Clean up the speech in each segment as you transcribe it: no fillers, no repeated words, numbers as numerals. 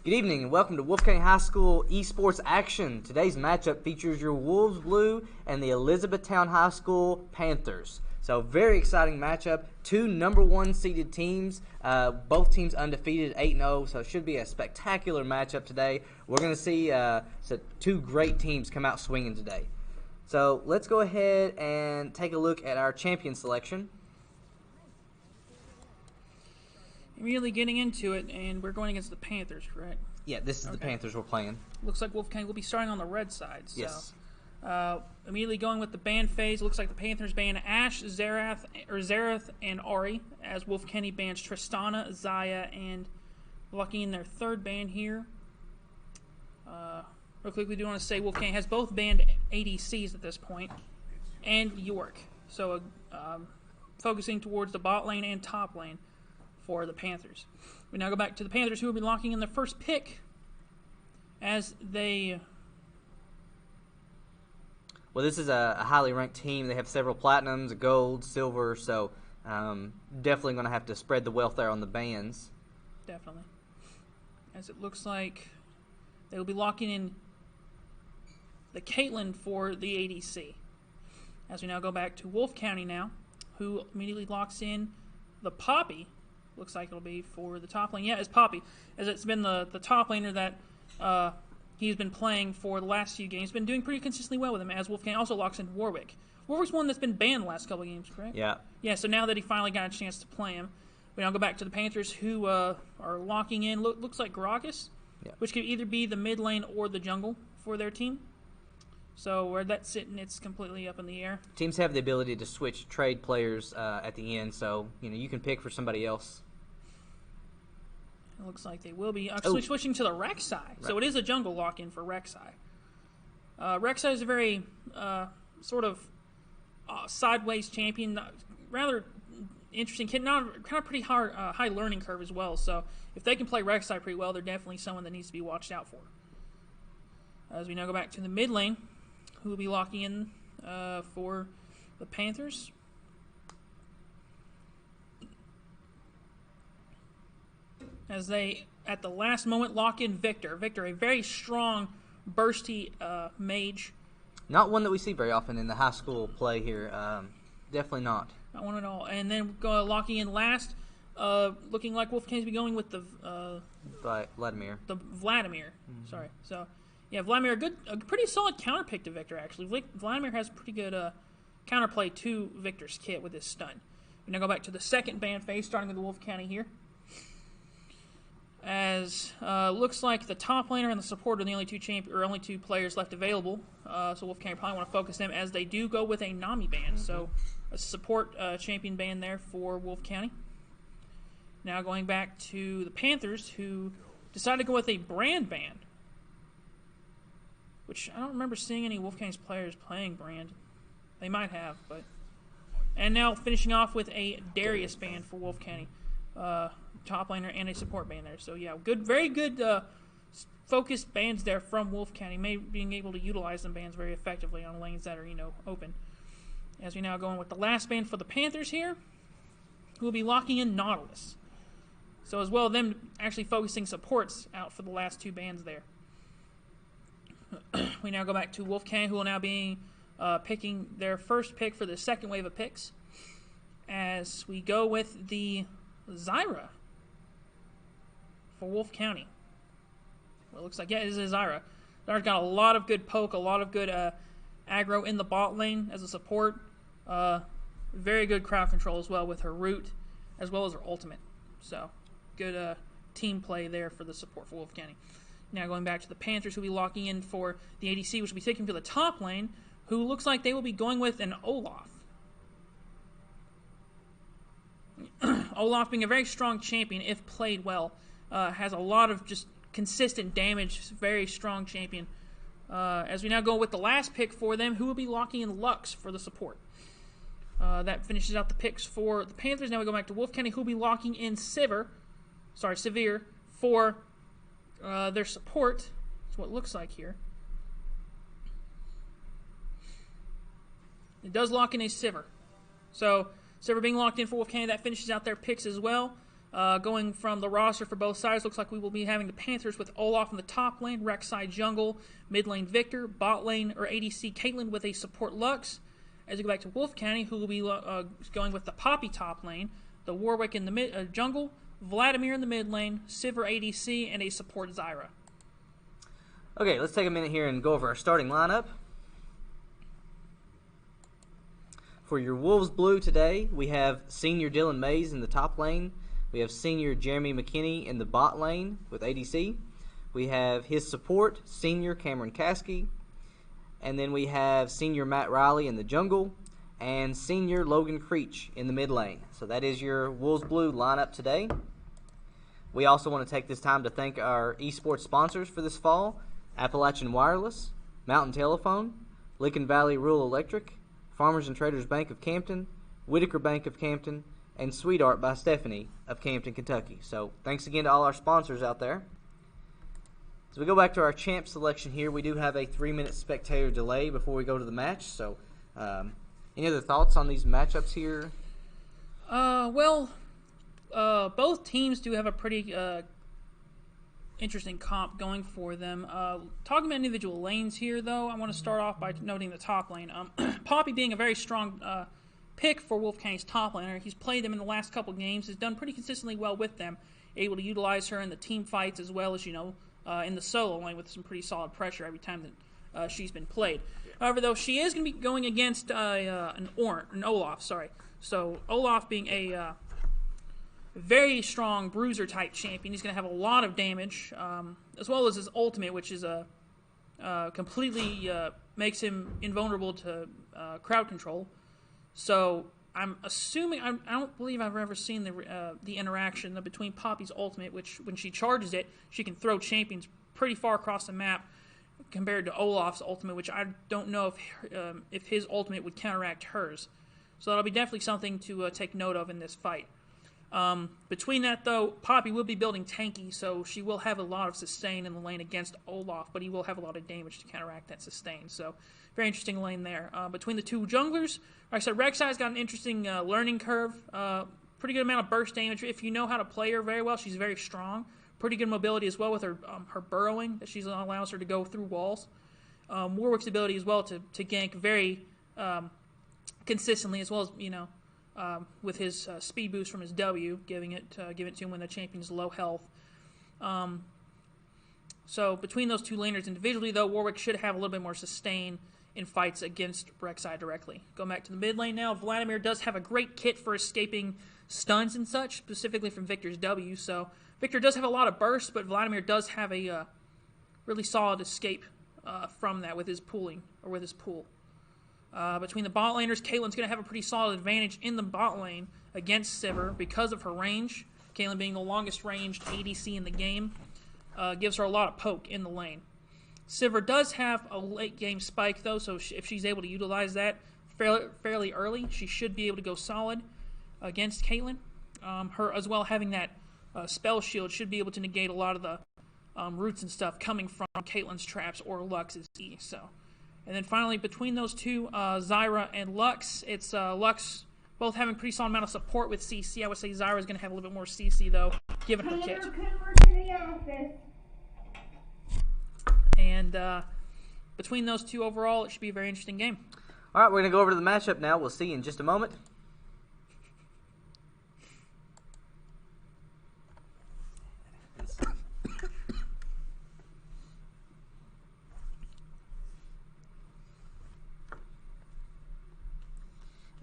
Good evening and welcome to Wolfe County High School Esports Action. Today's matchup features your Wolves Blue and the Elizabethtown High School Panthers. So very exciting matchup. Two number one seeded teams, both teams undefeated 8-0, so it should be a spectacular matchup today. We're going to see two great teams come out swinging today. So let's go ahead and take a look at our champion selection. Immediately getting into it, and we're going against the Panthers, correct? Yeah, this is the Panthers we're playing. Looks like Wolfe County will be starting on the red side. So, yes. Immediately going with the ban phase. Looks like the Panthers ban Ash, Zareth, and Ari, as Wolfe County bans Tristana, Zaya, and locking in their third ban here. Real quickly, do want to say Wolfe County has both banned ADCs at this point, and York. So, focusing towards the bot lane and top lane for the Panthers. We now go back to the Panthers, who will be locking in their first pick as they... Well, this is a highly ranked team. They have several platinums, gold, silver, so definitely going to have to spread the wealth there on the bans. Definitely. As it looks like they will be locking in the Caitlyn for the ADC. As we now go back to Wolfe County now, who immediately locks in the Poppy. Looks like it'll be for the top lane. Yeah, it's Poppy, as it's been the top laner that he's been playing for the last few games. Been doing pretty consistently well with him, as Wolfe County also locks in Warwick. Warwick's one that's been banned the last couple of games, correct? Yeah. Yeah, so now that he finally got a chance to play him, we now go back to the Panthers, who are locking in, looks like Gragas, which could either be the mid lane or the jungle for their team. So where that's sitting, it's completely up in the air. Teams have the ability to switch trade players at the end, so you can pick for somebody else. It looks like they will be actually switching to the Rek'Sai. Right. So it is a jungle lock-in for Rek'Sai. Rek'Sai is a very sort of sideways champion, rather interesting kid. Kind of pretty high learning curve as well. So if they can play Rek'Sai pretty well, they're definitely someone that needs to be watched out for. As we now go back to the mid lane, who will be locking in for the Panthers. As they, at the last moment, lock in Victor. Victor, a very strong, bursty mage. Not one that we see very often in the high school play here. Definitely not. Not one at all. And then locking in last, looking like Wolfe County's be going with the Vladimir. The Vladimir. Mm-hmm. Sorry. So, yeah, Vladimir, a pretty solid counter pick to Victor, actually. Vladimir has pretty good counterplay to Victor's kit with his stun. We now go back to the second ban phase, starting with the Wolfe County here. As looks like the top laner and the support are the only two players left available. So Wolfe County probably want to focus them, as they do go with a Nami ban. So a support champion ban there for Wolfe County. Now going back to the Panthers, who decided to go with a brand ban, which I don't remember seeing any Wolfe County's players playing brand. They might have, but... And now finishing off with a Darius ban for Wolfe County. Top laner and a support ban there. So yeah, very good focused bans there from Wolfe County, being able to utilize them bans very effectively on lanes that are open. As we now go in with the last ban for the Panthers here, who will be locking in Nautilus. So as well, them actually focusing supports out for the last two bans there. We now go back to Wolfe County, who will now be picking their first pick for the second wave of picks, as we go with the Zyra for Wolfe County. Well, it looks like, yeah, it is a Zyra. Zyra's got a lot of good poke, a lot of good aggro in the bot lane as a support. Very good crowd control as well with her root, as well as her ultimate. So, good team play there for the support for Wolfe County. Now going back to the Panthers, who will be locking in for the ADC, which will be taken to the top lane, who looks like they will be going with an Olaf. Olaf being a very strong champion if played well. Has a lot of just consistent damage, very strong champion. As we now go with the last pick for them, who will be locking in Lux for the support. That finishes out the picks for the Panthers. Now we go back to Wolfe County, who'll be locking in Severe for their support. That's what it looks like here. It does lock in a Severe. So Severe being locked in for Wolfe County, that finishes out their picks as well. Going from the roster for both sides, looks like we will be having the Panthers with Olaf in the top lane, Rek'Sai jungle, mid lane Victor, bot lane or ADC Caitlyn with a support Lux. As we go back to Wolfe County, who will be going with the Poppy top lane, the Warwick in the jungle, Vladimir in the mid lane, Sivir ADC, and a support Zyra. Okay, let's take a minute here and go over our starting lineup. For your Wolves Blue today, we have senior Dylan Mays in the top lane. We have senior Jeremy McKinney in the bot lane with ADC. We have his support, senior Cameron Caskey. And then we have senior Matt Riley in the jungle and senior Logan Creech in the mid lane. So that is your Wolves Blue lineup today. We also want to take this time to thank our esports sponsors for this fall: Appalachian Wireless, Mountain Telephone, Lincoln Valley Rural Electric, Farmers and Traders Bank of Campton, Whitaker Bank of Campton, and Sweetheart by Stephanie of Campton, Kentucky. So thanks again to all our sponsors out there. As we go back to our champ selection here, we do have a 3-minute spectator delay before we go to the match. So any other thoughts on these matchups here? Both teams do have a pretty interesting comp going for them. Talking about individual lanes here, though, I want to start off by noting the top lane. Poppy being a very strong pick for Wolfe County's top laner. He's played them in the last couple games, has done pretty consistently well with them, able to utilize her in the team fights as well as, in the solo lane with some pretty solid pressure every time that she's been played. However, though, she is going to be going against an Olaf. So Olaf being a very strong bruiser-type champion. He's going to have a lot of damage, as well as his ultimate, which is completely makes him invulnerable to crowd control. So I'm assuming I don't believe I've ever seen the interaction between Poppy's ultimate, which when she charges it, she can throw champions pretty far across the map, compared to Olaf's ultimate, which I don't know if his ultimate would counteract hers. So that'll be definitely something to take note of in this fight. Between that, though, Poppy will be building tanky, so she will have a lot of sustain in the lane against Olaf, but he will have a lot of damage to counteract that sustain. So very interesting lane there. Between the two junglers, like I said, Rek'Sai's got an interesting learning curve. Pretty good amount of burst damage. If you know how to play her very well, she's very strong. Pretty good mobility as well with her burrowing that she allows her to go through walls. Warwick's ability as well to gank very consistently, as well as with his speed boost from his W, giving it to him when the champion is low health. So between those two laners individually, though, Warwick should have a little bit more sustain in fights against Rek'Sai directly. Going back to the mid lane now, Vladimir does have a great kit for escaping stuns and such, specifically from Victor's W. So Victor does have a lot of bursts, but Vladimir does have a really solid escape from that with his pool. Between the bot laners, Caitlyn's going to have a pretty solid advantage in the bot lane against Sivir because of her range. Caitlyn being the longest ranged ADC in the game gives her a lot of poke in the lane. Sivir does have a late game spike, though, so if she's able to utilize that fairly early, she should be able to go solid against Caitlyn. Her as well having that spell shield should be able to negate a lot of the roots and stuff coming from Caitlyn's traps or Lux's E. And then finally, between those two, Zyra and Lux, it's Lux both having pretty solid amount of support with CC. I would say Zyra's going to have a little bit more CC, though, given her kit. And between those two overall, it should be a very interesting game. All right, we're going to go over to the matchup now. We'll see you in just a moment.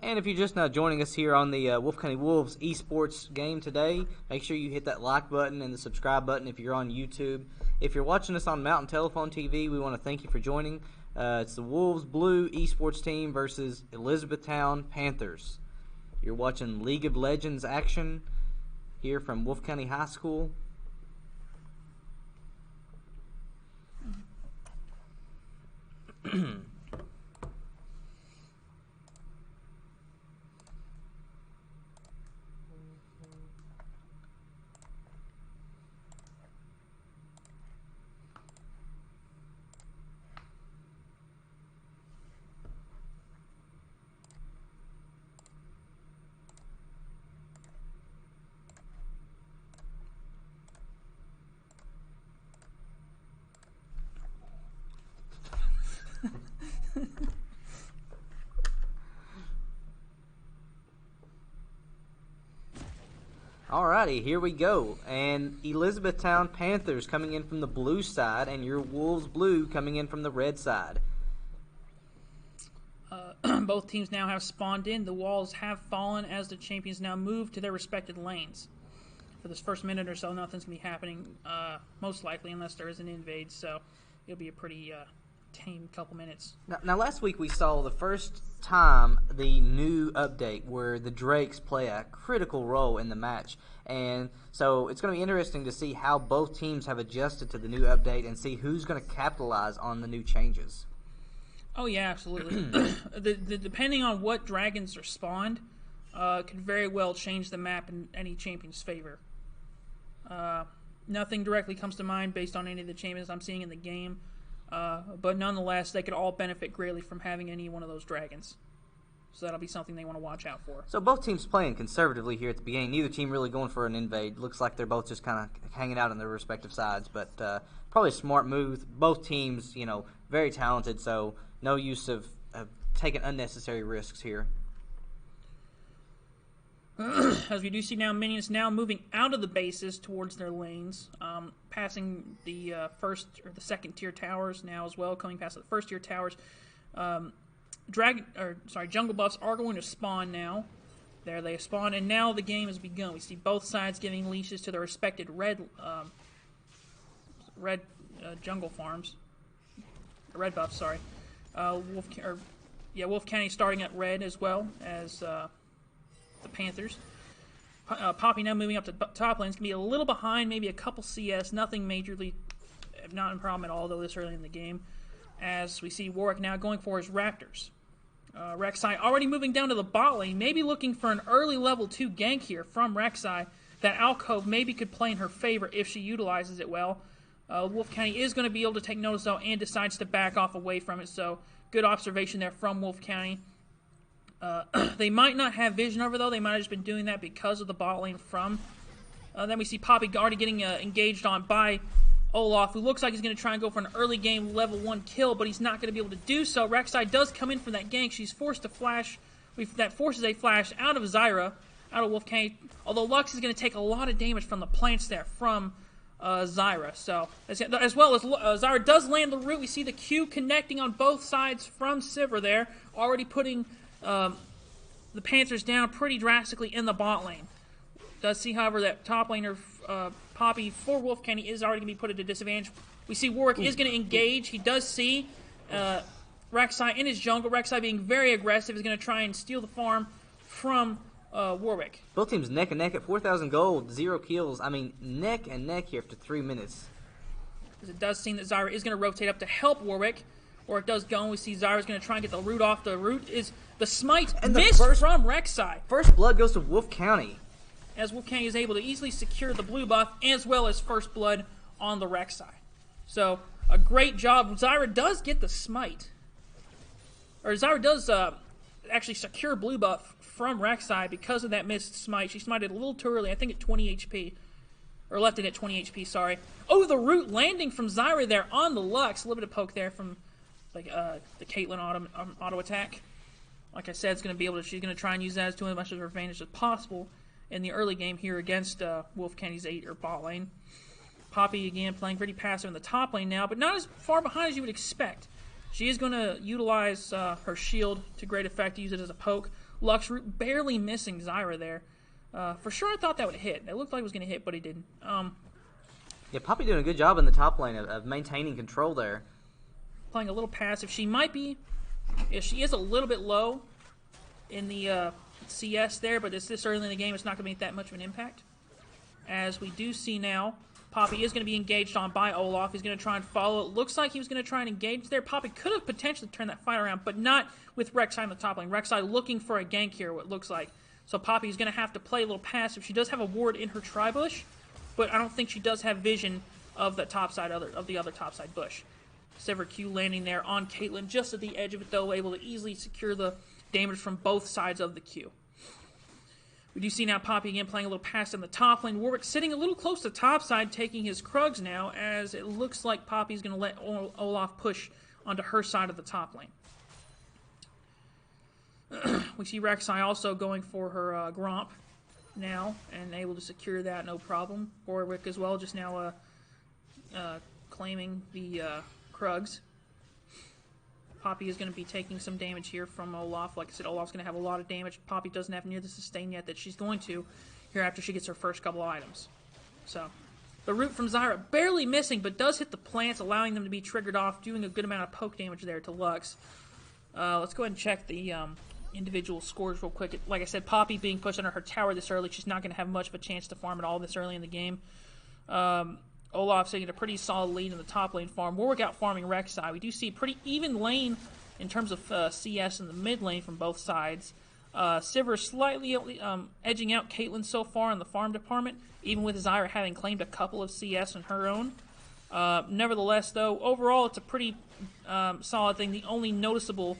And if you're just now joining us here on the Wolfe County Wolves Esports game today, make sure you hit that like button and the subscribe button if you're on YouTube. If you're watching us on Mountain Telephone TV, we want to thank you for joining. It's the Wolves Blue Esports team versus Elizabethtown Panthers. You're watching League of Legends action here from Wolfe County High School. Alrighty, here we go. And Elizabethtown Panthers coming in from the blue side, and your Wolves blue coming in from the red side. Both teams now have spawned in. The walls have fallen as the champions now move to their respective lanes. For this first minute or so, nothing's going to be happening, most likely, unless there is an invade. So it'll be a pretty tame couple minutes. Now, last week we saw the first time the new update where the Drakes play a critical role in the match. And so it's going to be interesting to see how both teams have adjusted to the new update and see who's going to capitalize on the new changes. Oh, yeah, absolutely. Depending on what dragons are spawned, could very well change the map in any champion's favor. Nothing directly comes to mind based on any of the champions I'm seeing in the game, but nonetheless, they could all benefit greatly from having any one of those dragons. So that'll be something they want to watch out for. So both teams playing conservatively here at the beginning. Neither team really going for an invade. Looks like they're both just kind of hanging out on their respective sides, but probably a smart move. Both teams, very talented, so no use of taking unnecessary risks here. As we do see now, minions now moving out of the bases towards their lanes, passing the first or the second tier towers now as well, coming past the first tier towers. Jungle buffs are going to spawn now. There they spawn, and now the game has begun. We see both sides giving leashes to their respected red jungle farms. Red buffs, sorry. Wolfe County starting at red as well as the Panthers. Poppy now moving up to top lane. It's going to be a little behind, maybe a couple CS. Nothing majorly, not a problem at all, though, this early in the game. As we see Warwick now going for his Raptors. Rek'Sai already moving down to the bot lane, maybe looking for an early level 2 gank here from Rek'Sai. That alcove maybe could play in her favor if she utilizes it well. Wolfe County is going to be able to take notice, though, and decides to back off away from it. So good observation there from Wolfe County. They might not have vision over, though. They might have just been doing that because of the bot lane from. Then we see Poppy already getting engaged on by Olaf, who looks like he's going to try and go for an early game level 1 kill, but he's not going to be able to do so. Rek'Sai does come in for that gank. She's forced to flash. That forces a flash out of Zyra, out of Wolfe County. Although Lux is going to take a lot of damage from the plants there from Zyra. So, as well as Zyra does land the root. We see the Q connecting on both sides from Sivir there, already putting the Panthers down pretty drastically in the bot lane. Does see, however, that top laner Poppy for Wolfe County is already going to be put at a disadvantage. We see Warwick is going to engage. He does see Rek'Sai in his jungle. Rek'Sai being very aggressive is going to try and steal the farm from Warwick. Both teams neck and neck at 4,000 gold, 0 kills. I mean, neck and neck here after 3 minutes. As it does seem that Zyra is going to rotate up to help Warwick. Warwick does go, and we see Zyra's going to try and get the root off. The root is the smite and missed from Rek'Sai. First blood goes to Wolfe County. As Wolfe County is able to easily secure the blue buff as well as first blood on the Rek'Sai. So, a great job. Zyra does get the smite. Or Zyra does actually secure blue buff from Rek'Sai because of that missed smite. She smited a little too early, I think at 20 HP. Or left it at 20 HP, sorry. Oh, the root landing from Zyra there on the Lux. A little bit of poke there from the Caitlyn auto attack. Like I said, she's going to try and use that as to as much of her advantage as possible in the early game here against Wolfe County's bot lane. Poppy, again, playing pretty passive in the top lane now, but not as far behind as you would expect. She is going to utilize her shield to great effect, use it as a poke. Lux root barely missing Zyra there. For sure, I thought that would hit. It looked like it was going to hit, but it didn't. Yeah, Poppy doing a good job in the top lane of maintaining control there. Playing a little passive. She might be, she is a little bit low in the CS there, but it's this early in the game, it's not going to make that much of an impact. As we do see now, Poppy is going to be engaged on by Olaf. He's going to try and follow. It looks like he was going to try and engage there. Poppy could have potentially turned that fight around, but not with Rek'Sai in the top lane. Rek'Sai looking for a gank here, what it looks like. So Poppy's going to have to play a little passive. She does have a ward in her tri-bush, but I don't think she does have vision of the top side of the other top side bush. Sivir Q landing there on Caitlyn, just at the edge of it though, able to easily secure the damage from both sides of the Q. We do see now Poppy again playing a little pass in the top lane. Warwick sitting a little close to top side, taking his Krugs now, as it looks like Poppy's going to let Olaf push onto her side of the top lane. We see Rek'Sai also going for her Gromp. now and able to secure that no problem. Warwick as well, just now claiming the Krugs. Poppy is going to be taking some damage here from Olaf. Like I said, Olaf's going to have a lot of damage. Poppy doesn't have near the sustain yet that she's going to here after she gets her first couple of items. So, the root from Zyra barely missing, but does hit the plants, allowing them to be triggered off, doing a good amount of poke damage there to Lux. Let's go ahead and check the individual scores real quick. Like I said, Poppy being pushed under her tower this early, she's not going to have much of a chance to farm at all this early in the game. Olaf taking a pretty solid lead in the top lane farm. Warwick out farming Rek'Sai. We do see a pretty even lane in terms of CS in the mid lane from both sides. Sivir slightly edging out Caitlyn so far in the farm department, even with Zyra having claimed a couple of CS on her own. Nevertheless, though, overall it's a pretty solid thing. The only noticeable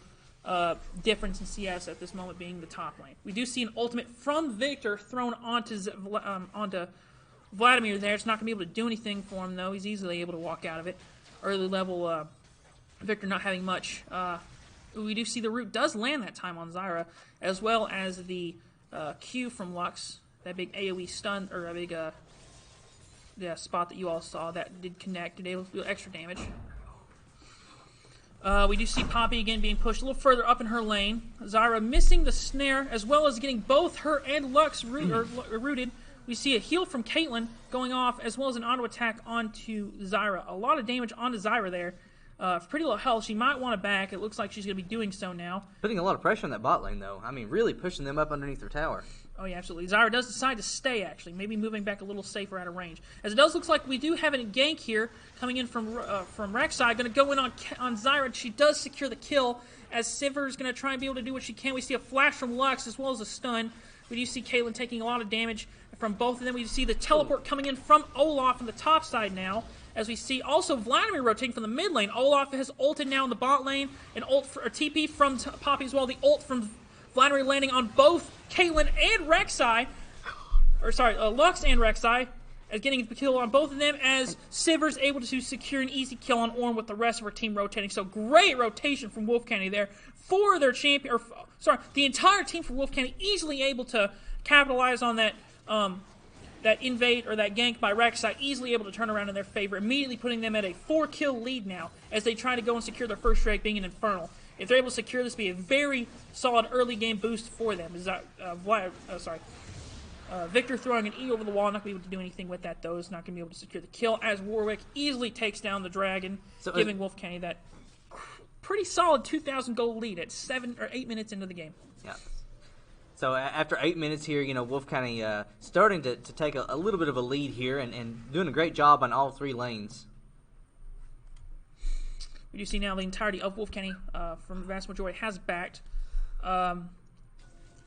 difference in CS at this moment being the top lane. We do see an ultimate from Victor thrown onto Vladimir there. It's not going to be able to do anything for him, though. He's easily able to walk out of it. Early level Victor not having much. We do see the root does land that time on Zyra, as well as the Q from Lux, that big AoE stun, or a big spot that you all saw that did connect, did able to do extra damage. We do see Poppy again being pushed a little further up in her lane. Zyra missing the snare, as well as getting both her and Lux rooted. We see a heal from Caitlyn going off, as well as an auto attack onto Zyra. A lot of damage onto Zyra there. Pretty low health. She might want to back. It looks like she's going to be doing so now. Putting a lot of pressure on that bot lane, though. I mean, really pushing them up underneath their tower. Oh, yeah, absolutely. Zyra does decide to stay, actually. Maybe moving back a little safer out of range. As it does look like we do have a gank here coming in from Rek'Sai. Going to go in on Zyra. She does secure the kill, as Sivir is going to try and be able to do what she can. We see a flash from Lux, as well as a stun. We do see Caitlyn taking a lot of damage from both of them. We see the teleport coming in from Olaf on the top side now. As we see also Vladimir rotating from the mid lane. Olaf has ulted now in the bot lane. An ult for a TP from Poppy as well. The ult from Vladimir landing on both Caitlyn and Rek'Sai. Or sorry, Lux and Rek'Sai. As getting the kill on both of them, as Sivir's able to secure an easy kill on Ornn with the rest of her team rotating. So great rotation from Wolfe County there for their champion. Or sorry, the entire team for Wolfe County easily able to capitalize on that that invade or that gank by Rek'Sai, easily able to turn around in their favor, immediately putting them at a 4-kill lead now as they try to go and secure their first drake, being an Infernal. If they're able to secure this, be a very solid early game boost for them. Victor throwing an E over the wall, not going to be able to do anything with that, though. Is not going to be able to secure the kill, as Warwick easily takes down the dragon, giving Wolfe County that pretty solid 2,000 gold lead at 7 or 8 minutes into the game. Yeah. So after 8 minutes here, Wolfe County starting to take a little bit of a lead here and doing a great job on all three lanes. We do see now the entirety of Wolfe County, from the vast majority, has backed.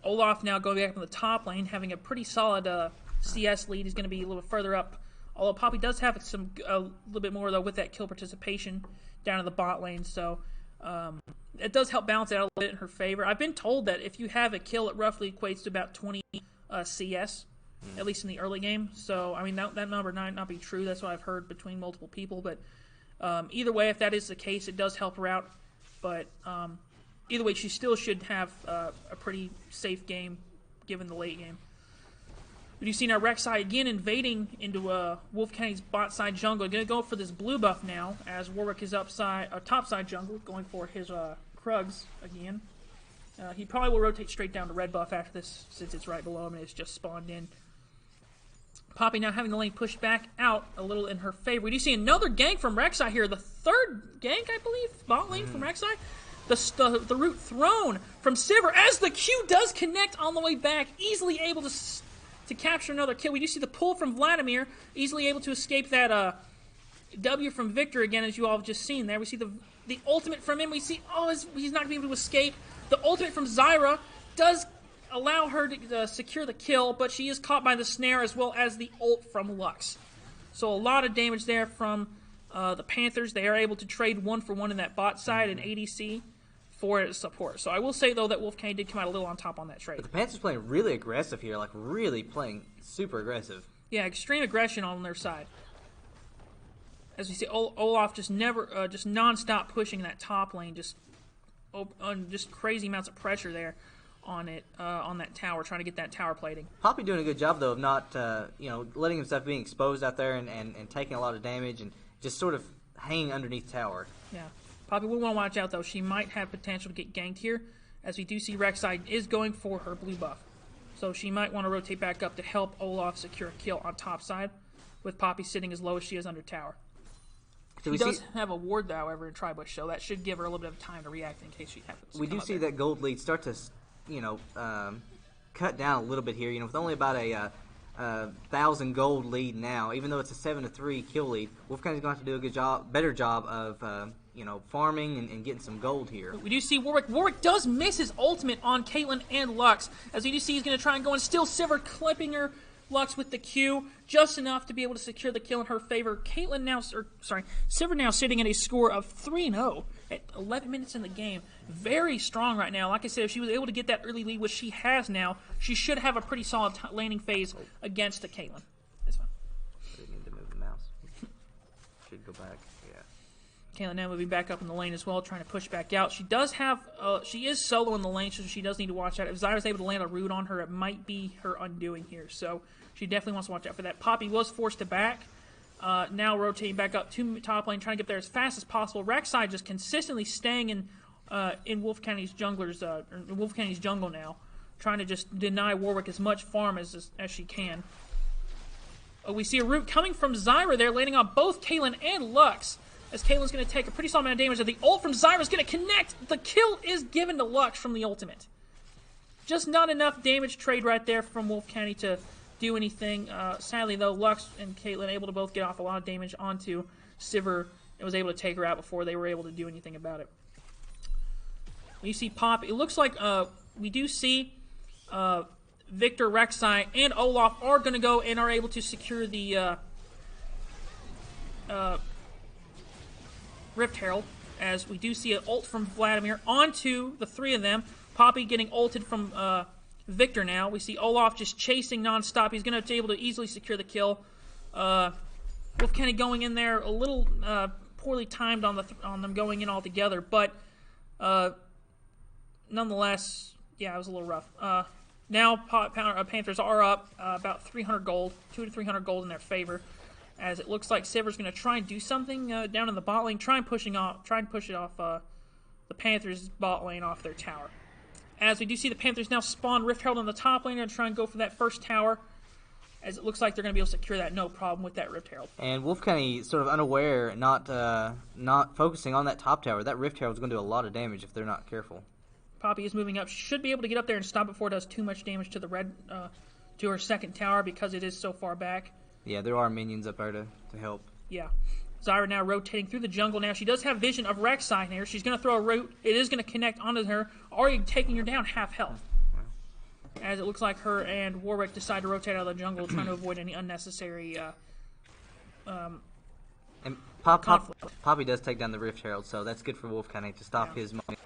Olaf now going back on the top lane, having a pretty solid CS lead. He's going to be a little bit further up. Although Poppy does have a little bit more, though, with that kill participation down in the bot lane. So it does help balance it out a little bit in her favor. I've been told that if you have a kill, it roughly equates to about 20 CS, at least in the early game. So, I mean, that number might not be true. That's what I've heard between multiple people. But either way, if that is the case, it does help her out. But either way, she still should have a pretty safe game given the late game. We do see now Rek'Sai again invading into Wolfe County's bot side jungle. Going to go for this blue buff now, as Warwick is top side jungle, going for his Krugs again. He probably will rotate straight down to red buff after this, since it's right below him and it's just spawned in. Poppy now having the lane pushed back out a little in her favor. We do see another gank from Rek'Sai here. The third gank, I believe, bot lane from Rek'Sai. The root thrown from Sivir as the Q does connect on the way back, easily able to capture another kill. We do see the pull from Vladimir, easily able to escape that W from Victor again, as you all have just seen there. We see the ultimate from him. We see, he's not going to be able to escape. The ultimate from Zyra does allow her to secure the kill, but she is caught by the snare as well as the ult from Lux. So a lot of damage there from the Panthers. They are able to trade 1-for-1 in that bot side and ADC for support. So I will say, though, that Wolfe County did come out a little on top on that trade. But the Panthers playing really aggressive here, like really playing super aggressive. Yeah, extreme aggression on their side. As we see, Olaf just non-stop pushing that top lane, just crazy amounts of pressure there on it, on that tower, trying to get that tower plating. Poppy doing a good job, though, of not, letting himself being exposed out there and taking a lot of damage and just sort of hanging underneath tower. Yeah. Poppy will want to watch out, though. She might have potential to get ganked here, as we do see Rek'Sai is going for her blue buff. So she might want to rotate back up to help Olaf secure a kill on top side, with Poppy sitting as low as she is under tower. She does have a ward, though, however, in Tri-Bush, so that should give her a little bit of time to react in case she happens to We do see that gold lead start to, cut down a little bit here. With only about a 1,000 gold lead now, even though it's a 7-3 kill lead, Wolfe County's going to have to do a better job of, farming and getting some gold here. We do see Warwick. Warwick does miss his ultimate on Caitlyn and Lux, as we do see he's going to try and go and still Sivir clipping her. Lux with the Q, just enough to be able to secure the kill in her favor. Sivir now sitting at a score of 3-0 at 11 minutes in the game. Very strong right now. Like I said, if she was able to get that early lead, which she has now, she should have a pretty solid landing phase against the Caitlyn. It's fine. I didn't need to move the mouse. Should go back. Yeah. Caitlyn now moving back up in the lane as well, trying to push back out. She does have, she is solo in the lane, so she does need to watch out. If Zyra's able to land a root on her, it might be her undoing here. So she definitely wants to watch out for that. Poppy was forced to back. Now rotating back up to top lane, trying to get there as fast as possible. Rek'Sai just consistently staying in Wolfe County's Wolfe County's jungle now, trying to just deny Warwick as much farm as she can. We see a root coming from Zyra there, landing on both Caitlyn and Lux, as Caitlyn's going to take a pretty solid amount of damage. The ult from Zyra is going to connect. The kill is given to Lux from the ultimate. Just not enough damage trade right there from Wolfe County to do anything. Sadly, though, Lux and Caitlyn able to both get off a lot of damage onto Sivir and was able to take her out before they were able to do anything about it. You see Pop. It looks like we do see Victor, Rek'Sai, and Olaf are going to go and are able to secure the Rift Herald, as we do see an ult from Vladimir onto the three of them. Poppy getting ulted from Victor now. We see Olaf just chasing nonstop. He's going to be able to easily secure the kill. Wolfe County going in there a little poorly timed on them going in all together, but nonetheless, yeah, it was a little rough. Now Panthers are up about 300 gold, 200 to 300 gold in their favor, as it looks like Sivir's going to try and do something down in the bot lane, try and push it off the Panthers' bot lane off their tower. As we do see the Panthers now spawn Rift Herald on the top lane and try and go for that first tower, as it looks like they're going to be able to secure that no problem with that Rift Herald. And Wolfe County sort of unaware, not focusing on that top tower. That Rift Herald is going to do a lot of damage if they're not careful. Poppy is moving up. She should be able to get up there and stop before it does too much damage to the to her second tower, because it is so far back. Yeah, there are minions up there to help. Yeah. Zyra now rotating through the jungle now. She does have vision of Rek'Sai here. She's going to throw a root. It is going to connect onto her, already taking her down half health. Wow. As it looks like her and Warwick decide to rotate out of the jungle, trying to avoid any unnecessary and Poppy does take down the Rift Herald, so that's good for Wolfe County to stop his money.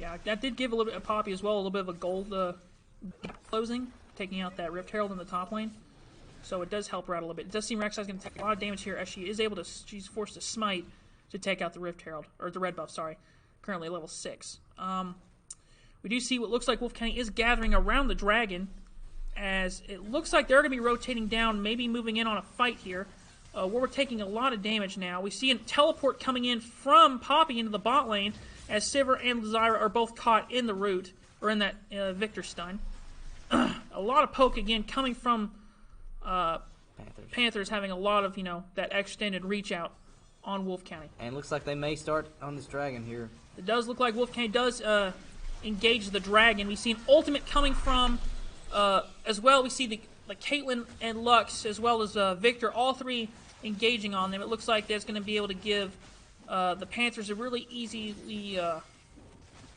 Yeah, that did give a little bit of Poppy as well, a little bit of a gold closing, taking out that Rift Herald in the top lane. So it does help her out a little bit. It does seem Rek'Sai's going to take a lot of damage here, as she's forced to smite to take out the Rift Herald, or the red buff, sorry. Currently level 6. We do see what looks like Wolfe County is gathering around the dragon, as it looks like they're going to be rotating down, maybe moving in on a fight here. Where we're taking a lot of damage now. We see a teleport coming in from Poppy into the bot lane, as Sivir and Zyra are both caught in the root, or in that Victor stun. A lot of poke again coming from Panthers having a lot of, that extended reach out on Wolfe County. And it looks like they may start on this dragon here. It does look like Wolfe County does engage the dragon. We see an ultimate coming from, as well, we see the Caitlyn and Lux, as well as Victor, all three engaging on them. It looks like that's going to be able to give the Panthers a really easy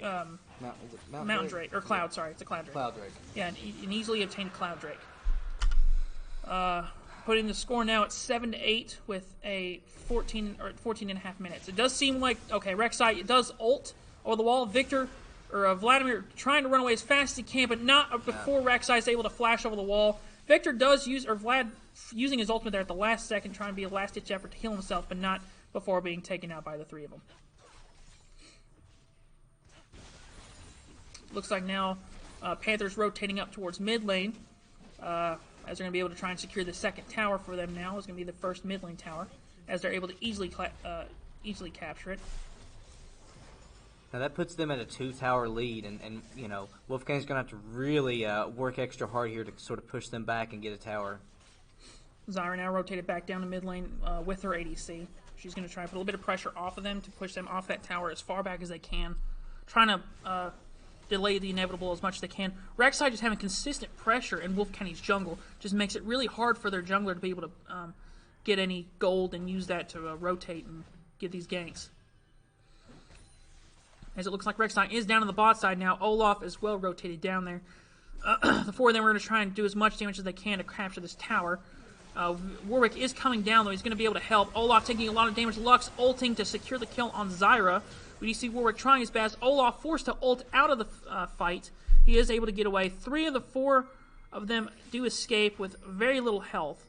Mountain Drake, or Cloud, sorry, it's a Cloud Drake. Cloud Drake. Yeah, an easily obtained Cloud Drake. Putting the score now at 7-8 with a 14 and a half minutes. It does seem like, okay, Rek'Sai, it does ult over the wall. Victor, or Vladimir, trying to run away as fast as he can, but not before Rek'Sai is able to flash over the wall. Victor does use, or Vlad using his ultimate there at the last second, trying to be a last-ditch effort to heal himself, but not before being taken out by the three of them. looks like now Panthers rotating up towards mid lane. As they're going to be able to try and secure the second tower for them now. Is going to be the first mid lane tower, as they're able to easily capture it. Now that puts them at a 2-tower lead, and you know, Wolfgang's going to have to really work extra hard here to sort of push them back and get a tower. Zyra now rotated back down to mid lane with her ADC. She's going to try and put a little bit of pressure off of them to push them off that tower as far back as they can, trying to delay the inevitable as much as they can. Rek'Sai just having consistent pressure in Wolf County's jungle just makes it really hard for their jungler to be able to get any gold and use that to rotate and get these ganks. As it looks like Rek'Sai is down on the bot side now. Olaf is well rotated down there. The four of them are going to try and do as much damage as they can to capture this tower. Warwick is coming down, though. He's going to be able to help. Olaf taking a lot of damage. Lux ulting to secure the kill on Zyra. We do see Warwick trying his best. Olaf forced to ult out of the fight. He is able to get away. 3 of the 4 of them do escape with very little health.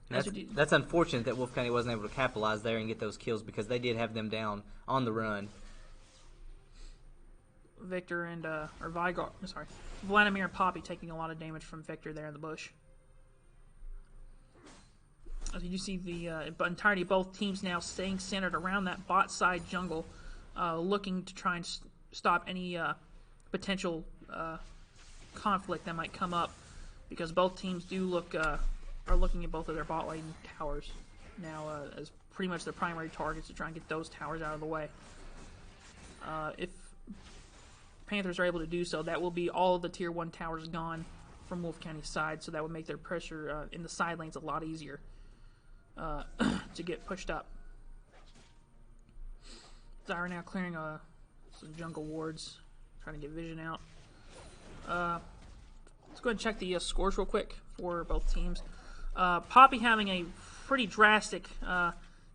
That's unfortunate that Wolf County wasn't able to capitalize there and get those kills, because they did have them down on the run. Victor and Vladimir and Poppy taking a lot of damage from Victor there in the bush. As you see the entirety of both teams now staying centered around that bot side jungle, looking to try and stop any potential conflict that might come up, because both teams are looking at both of their bot lane towers now as pretty much their primary targets to try and get those towers out of the way. If Panthers are able to do so, that will be all of the tier 1 towers gone from Wolf County's side, so that would make their pressure in the side lanes a lot easier to get pushed up. Zyra now clearing some jungle wards, trying to get vision out. Let's go ahead and check the scores real quick for both teams. Poppy having a pretty drastic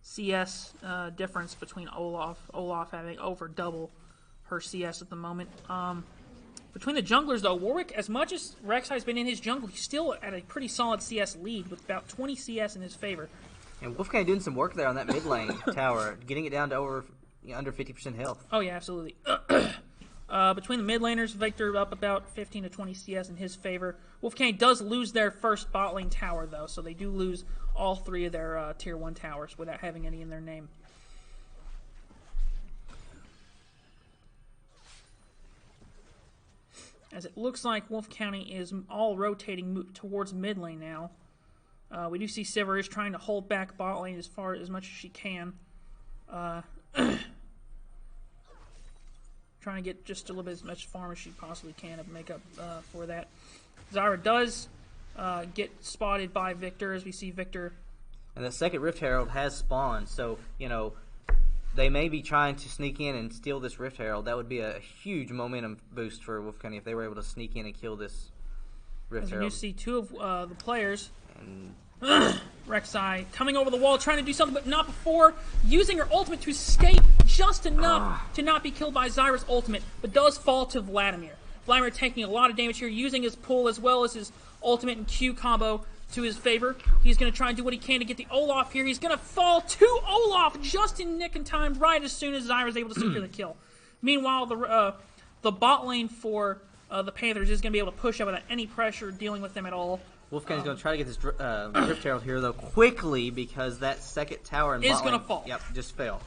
CS difference between Olaf. Olaf having over double her CS at the moment. Between the junglers, though, Warwick, as much as Rek'Sai's been in his jungle, he's still at a pretty solid CS lead with about 20 CS in his favor. And Wolfgang doing some work there on that mid lane tower, getting it down to under 50% health. Oh, yeah, absolutely. Between the mid laners, Victor up about 15 to 20 CS in his favor. Wolfgang does lose their first bot lane tower, though, so they do lose all 3 of their tier 1 towers without having any in their name. As it looks like Wolf County is all rotating towards mid lane now. We do see Sivir is trying to hold back bot lane as much as she can. Trying to get just a little bit as much farm as she possibly can to make up for that. Zyra does get spotted by Victor, as we see Victor. And the second Rift Herald has spawned, so, you know, they may be trying to sneak in and steal this Rift Herald. That would be a huge momentum boost for Wolf County if they were able to sneak in and kill this Rift Herald. As you see 2 of the players, Rek'Sai coming over the wall, trying to do something, but not before using her ultimate to escape just enough to not be killed by Zyra's ultimate, but does fall to Vladimir. Vladimir taking a lot of damage here, using his pull as well as his ultimate and Q combo to his favor. He's going to try and do what he can to get the Olaf here. He's going to fall to Olaf just in nick and time, right as soon as Zyra's able to secure the kill. Meanwhile, the bot lane for the Panthers is going to be able to push up without any pressure dealing with them at all. Wolfgang's going to try to get this Rift Herald here, though, quickly, because that second tower in is bot lane, going to fall. Yep, just fell.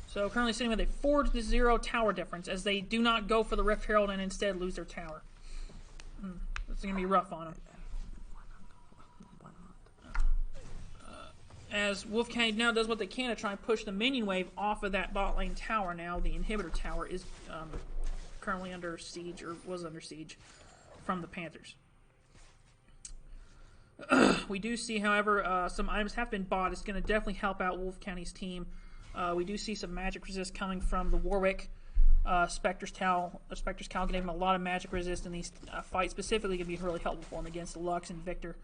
So currently sitting with a 4-0 tower difference, as they do not go for the Rift Herald and instead lose their tower. It's going to be rough on them. As Wolfgang now does what they can to try and push the minion wave off of that bot lane tower now. The inhibitor tower is currently under siege, or was under siege, from the Panthers. We do see, however, some items have been bought. It's going to definitely help out Wolf County's team. We do see some magic resist coming from the Warwick. Spectre's Cowl gave him a lot of magic resist in these fights, specifically going to be really helpful for him against the Lux and Victor.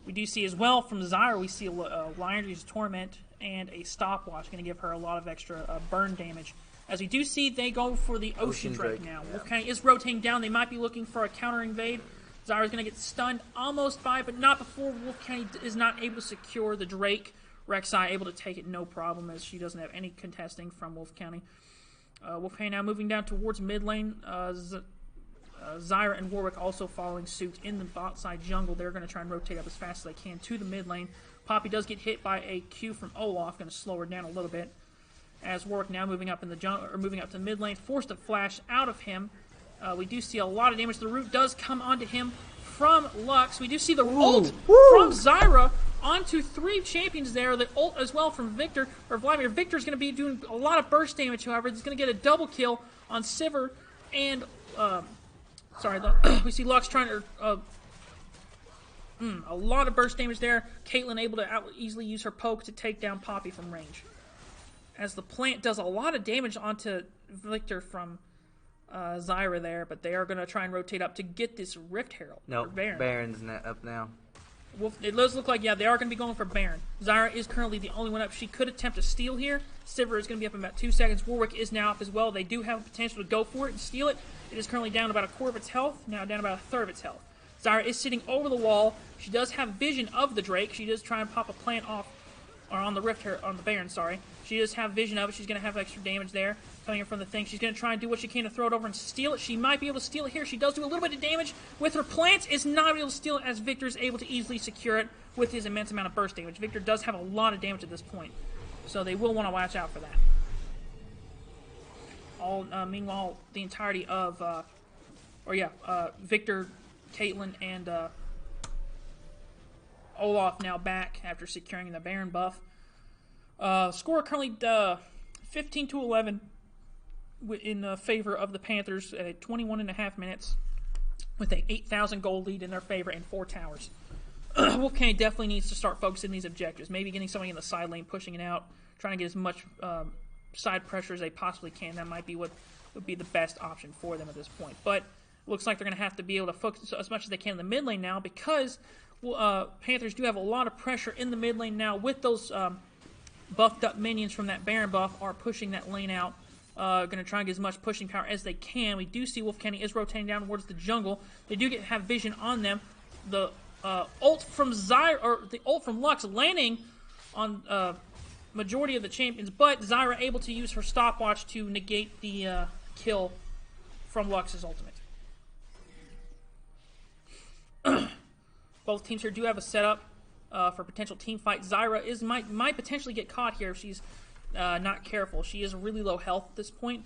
We do see as well from Zyra, we see Liandry's Torment and a Stopwatch, going to give her a lot of extra burn damage. As we do see, they go for the Ocean Drake now. Yeah. Wolf County is rotating down. They might be looking for a counter invade. Zyra's going to get stunned almost by, but not before Wolf County is not able to secure the Drake. Rek'Sai able to take it no problem, as she doesn't have any contesting from Wolf County. Wolfgang now moving down towards mid lane. Zyra and Warwick also following suit in the bot side jungle. They're going to try and rotate up as fast as they can to the mid lane. Poppy does get hit by a Q from Olaf, going to slow her down a little bit. As Warwick now moving up in the jungle, or moving up to the mid lane, forced a flash out of him. We do see a lot of damage. The root does come onto him from Lux. We do see the ult from Zyra onto 3 champions there. The ult as well from Victor, or Vladimir. Victor's going to be doing a lot of burst damage, however. He's going to get a double kill on Sivir and... we see Lux trying to... a lot of burst damage there. Caitlyn able to easily use her poke to take down Poppy from range. As the plant does a lot of damage onto Victor from Zyra there, but they are going to try and rotate up to get this Rift Herald. No, Baron's up now. Wolf, it does look like, yeah, they are going to be going for Baron. Zyra is currently the only one up. She could attempt a steal here. Sivir is going to be up in about 2 seconds. Warwick is now up as well. They do have the potential to go for it and steal it. It is currently down about a quarter of its health, now down about a third of its health. Zyra is sitting over the wall. She does have vision of the Drake. She does try and pop a plant off, or on the on the Baron, sorry. She does have vision of it. She's going to have extra damage there coming in from the thing. She's going to try and do what she can to throw it over and steal it. She might be able to steal it here. She does do a little bit of damage with her plants. Is not able to steal it as Victor is able to easily secure it with his immense amount of burst damage. Victor does have a lot of damage at this point, so they will want to watch out for that. Meanwhile, the entirety of, Victor, Caitlyn, and Olaf now back after securing the Baron buff. Score currently 15-11 in favor of the Panthers at 21.5 minutes with a 8,000 gold lead in their favor and 4 towers. Wolfgang definitely needs to start focusing these objectives. Maybe getting somebody in the side lane, pushing it out, trying to get as much side pressure as they possibly can. That might be what would be the best option for them at this point. But looks like they're going to have to be able to focus as much as they can in the mid lane now, because Panthers do have a lot of pressure in the mid lane now with those buffed up minions from that Baron buff are pushing that lane out. Going to try and get as much pushing power as they can. We do see Wolfgang is rotating down towards the jungle. They do have vision on them. The ult from Zyra, or the ult from Lux landing on majority of the champions, but Zyra able to use her stopwatch to negate the kill from Lux's ultimate. Both teams here do have a setup for potential team fight. Zyra might potentially get caught here if she's not careful. She is really low health at this point.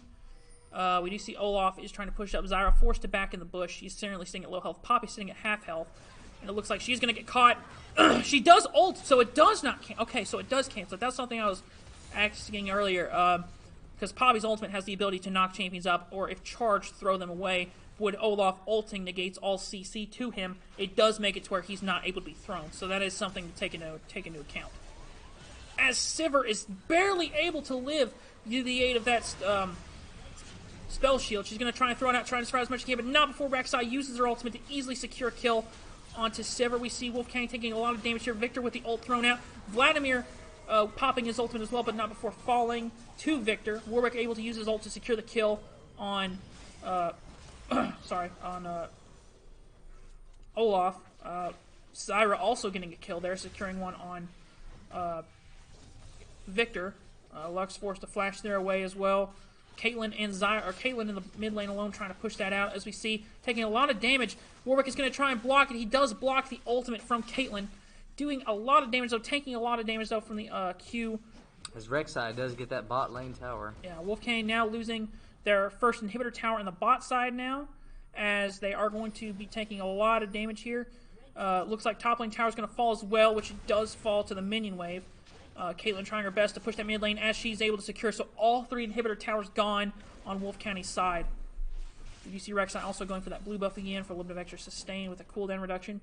We do see Olaf is trying to push up. Zyra forced to back in the bush. She's currently sitting at low health. Poppy sitting at half health. And it looks like she's going to get caught. She does ult, so it does not cancel. Okay, so it does cancel. That's something I was asking earlier. Because Poppy's ultimate has the ability to knock champions up, or if charged, throw them away. Would Olaf ulting negates all CC to him, it does make it to where he's not able to be thrown. So that is something to take into account. As Sivir is barely able to live due to the aid of that spell shield, she's going to try and throw it out, try to survive as much as she can, but not before Rek'Sai uses her ultimate to easily secure a kill onto Sivir. We see Wolfgang taking a lot of damage here. Victor with the ult thrown out. Vladimir popping his ultimate as well, but not before falling to Victor. Warwick able to use his ult to secure the kill on Olaf. Zyra also getting a kill there, securing one on Victor. Lux forced to flash their away as well. Caitlyn and Caitlyn in the mid lane alone trying to push that out, as we see taking a lot of damage. Warwick is going to try and block it. He does block the ultimate from Caitlyn, doing a lot of damage though, taking a lot of damage though from the Q. As Rek'Sai does get that bot lane tower. Yeah, Wolfgang now losing their first inhibitor tower in the bot side now, as they are going to be taking a lot of damage here. Looks like top lane tower is going to fall as well, which it does fall to the minion wave. Caitlyn trying her best to push that mid lane as she's able to secure. So all 3 inhibitor towers gone on Wolfgang's side. You see Rek'Sai also going for that blue buff again for a little bit of extra sustain with a cooldown reduction.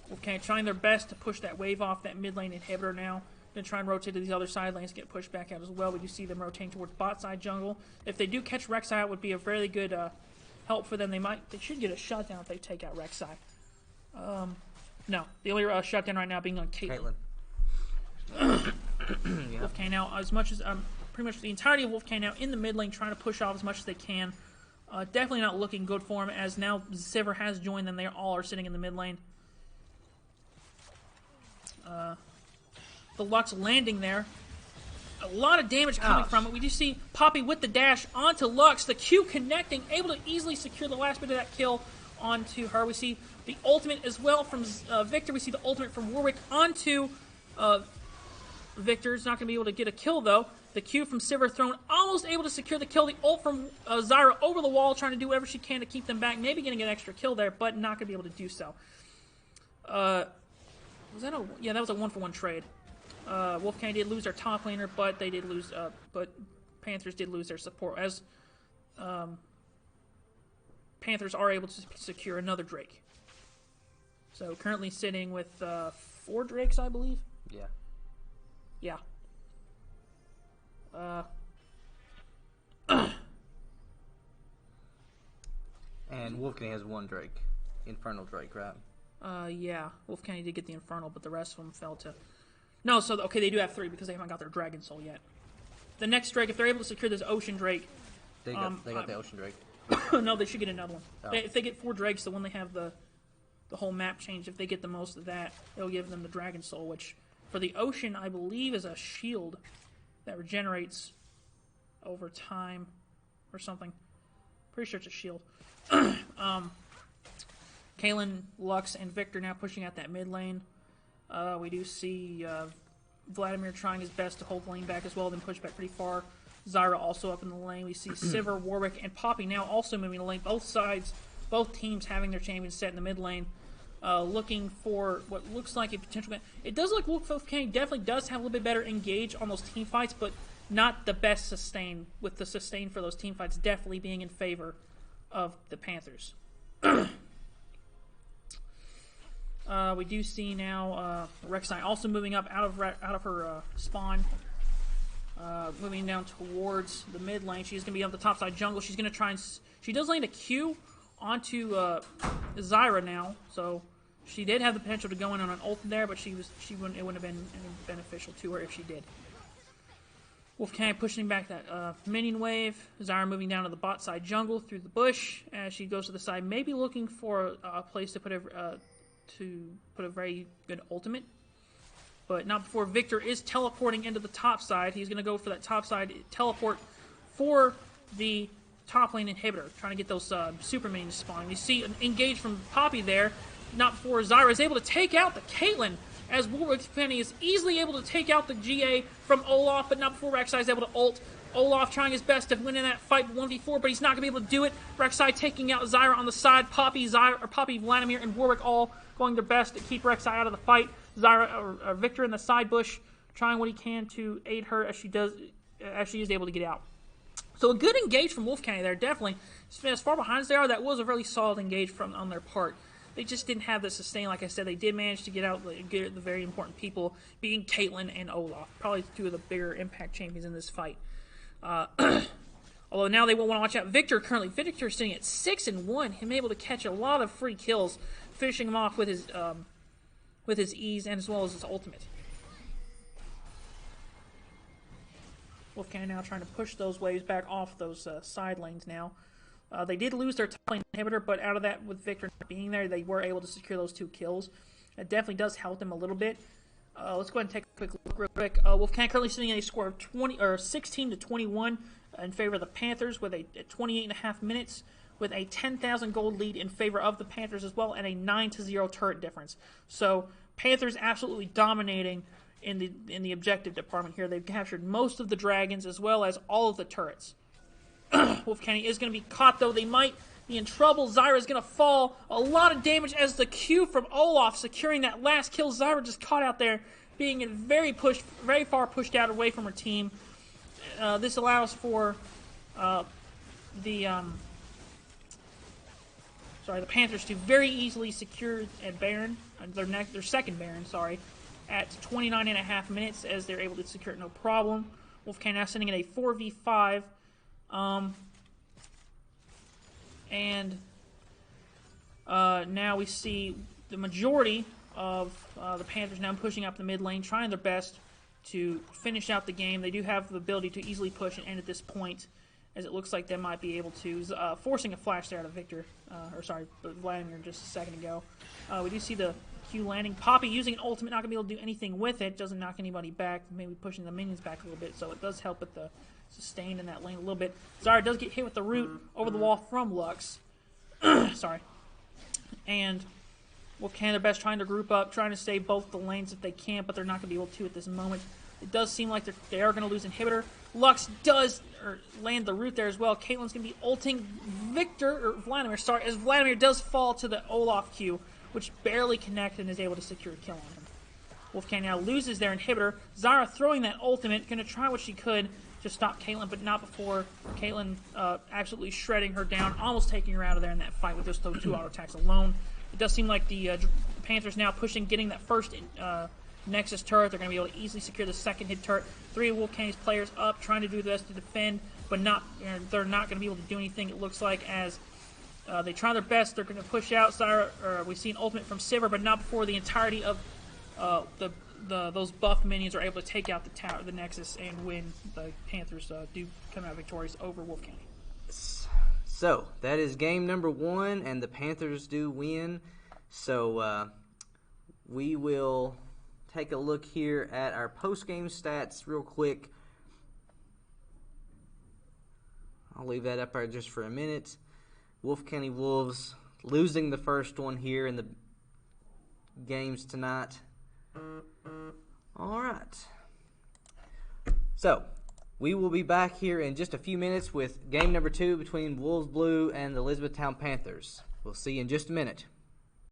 Wolfgang trying their best to push that wave off that mid lane inhibitor now. Then try and rotate to these other side lanes, get pushed back out as well. We do see them rotating towards bot side jungle. If they do catch Rek'Sai, it would be a very good help for them. They should get a shutdown if they take out Rek'Sai. No, the only shutdown right now being on Caitlyn. Yeah. Wolfgang now, as much as pretty much the entirety of Wolfgang now in the mid lane, trying to push off as much as they can. Definitely not looking good for him, as now Sivir has joined them. They all are sitting in the mid lane. The Lux landing there a lot of damage coming from it. We do see Poppy with the dash onto Lux. The Q connecting, able to easily secure the last bit of that kill onto her. We see the ultimate as well from Victor. We see the ultimate from Warwick onto Victor's not going to be able to get a kill, though. The Q from Silver Throne, almost able to secure the kill. The ult from Zyra over the wall, trying to do whatever she can to keep them back. Maybe getting an extra kill there, but not going to be able to do so. Was that yeah, that was a 1-for-1 trade. Wolfgang did lose their top laner, but they did lose. But Panthers did lose their support, as Panthers are able to secure another Drake. So currently sitting with 4 Drakes, I believe. Yeah. Yeah. And Wolfgang has 1 Drake. Infernal Drake, right? Yeah. Wolfgang did get the Infernal, but the rest of them fell to... No, so, okay, they do have 3 because they haven't got their Dragon Soul yet. The next Drake, if they're able to secure this Ocean Drake... They got the Ocean Drake. No, they should get another one. Oh. If they get 4 Drakes, the one they have the whole map change, if they get the most of that, it'll give them the Dragon Soul, which for the Ocean, I believe, is a shield that regenerates over time or something. Pretty sure it's a shield. Kaylin, Lux, and Victor now pushing out that mid lane. We do see Vladimir trying his best to hold the lane back as well, then push back pretty far. Zyra also up in the lane. We see Sivir, Warwick, and Poppy now also moving the lane. Both sides, both teams having their champions set in the mid lane. Looking for what looks like a potential... It does look Wolfgang definitely does have a little bit better engage on those team fights, but not the best sustain, with the sustain for those team fights definitely being in favor of the Panthers. We do see now Rek'Sai also moving up out of her spawn, moving down towards the mid lane. She's going to be on the top side jungle. She's going to try and... She does land a Q onto Zyra now, so she did have the potential to go in on an ult there, but it wouldn't have been beneficial to her if she did. Wolfgang pushing back that minion wave. Zyra moving down to the bot side jungle through the bush as she goes to the side, maybe looking for a place to put a very good ultimate, but not before Victor is teleporting into the top side. He's going to go for that top side teleport for the top lane inhibitor, trying to get those super minions spawning. You see an engage from Poppy there, not before Zyra is able to take out the Caitlyn, as Warwick's Penny is easily able to take out the GA from Olaf, but not before Rek'Sai is able to ult. Olaf trying his best to win in that fight 1v4, but he's not going to be able to do it. Rek'Sai taking out Zyra on the side. Poppy, Vladimir, and Warwick all going their best to keep Rek'Sai out of the fight. Victor in the side bush, trying what he can to aid her as she is able to get out. So a good engage from Wolfgang there, definitely. As far behind as they are, that was a really solid engage on their part. They just didn't have the sustain. Like I said, they did manage to get the very important people, being Caitlyn and Olaf. Probably 2 of the bigger impact champions in this fight. Although now they will want to watch out. Victor sitting at 6-1. Him able to catch a lot of free kills, finishing him off with his ease and as well as his ultimate. Wolfgang now trying to push those waves back off those side lanes now. They did lose their top lane inhibitor, but out of that, with Victor not being there, they were able to secure those 2 kills. It definitely does help them a little bit. Let's go ahead and take a quick look real quick. Wolfgang currently sitting at a score of 16-21 in favor of the Panthers, with 28.5 minutes, with a 10,000 gold lead in favor of the Panthers as well, and a 9-0 turret difference. So Panthers absolutely dominating in the objective department here. They've captured most of the dragons as well as all of the turrets. Wolfgang is going to be caught, though. They might be in trouble. Zyra is going to fall. A lot of damage as the Q from Olaf securing that last kill. Zyra just caught out there, being very far pushed out away from her team. This allows for the Panthers to very easily secure a Baron, their second Baron, at 29.5 minutes, as they're able to secure it no problem. Wolfgang now sending in a 4v5. Now we see the majority of the Panthers now pushing up the mid lane, trying their best to finish out the game. They do have the ability to easily push and end at this point, as it looks like they might be able to, forcing a flash there out of Vladimir just a second ago. We do see the Q landing. Poppy using an ultimate, not going to be able to do anything with it. Doesn't knock anybody back. Maybe pushing the minions back a little bit, so it does help with the sustain in that lane a little bit. Zara does get hit with the root over the wall from Lux. Sorry. And Wolf can their best trying to group up, trying to stay both the lanes if they can, but they're not going to be able to at this moment. It does seem like they are going to lose inhibitor. Lux does land the root there as well. Caitlyn's going to be ulting Vladimir, sorry, as Vladimir does fall to the Olaf Q, which barely connected and is able to secure a kill on him. Wolfgang now loses their inhibitor. Zara throwing that ultimate, going to try what she could to stop Caitlyn, but not before Caitlyn absolutely shredding her down, almost taking her out of there in that fight with just those 2 auto attacks alone. It does seem like the Panthers now pushing, getting that first Nexus turret. They're going to be able to easily secure the second hit turret. 3 of Wolfgang's players up, trying to do the best to defend, but they're not going to be able to do anything, it looks like, as they try their best. They're going to push out. We've seen ultimate from Sivir, but not before the entirety of those buff minions are able to take out the tower, the Nexus, and win. The Panthers do come out victorious over Wolfgang. So that is game number 1, and the Panthers do win. So we will take a look here at our post-game stats real quick. I'll leave that up there just for a minute. Wolfe County Wolves losing the first one here in the games tonight. All right. So we will be back here in just a few minutes with game number 2 between Wolves Blue and the Elizabethtown Panthers. We'll see you in just a minute.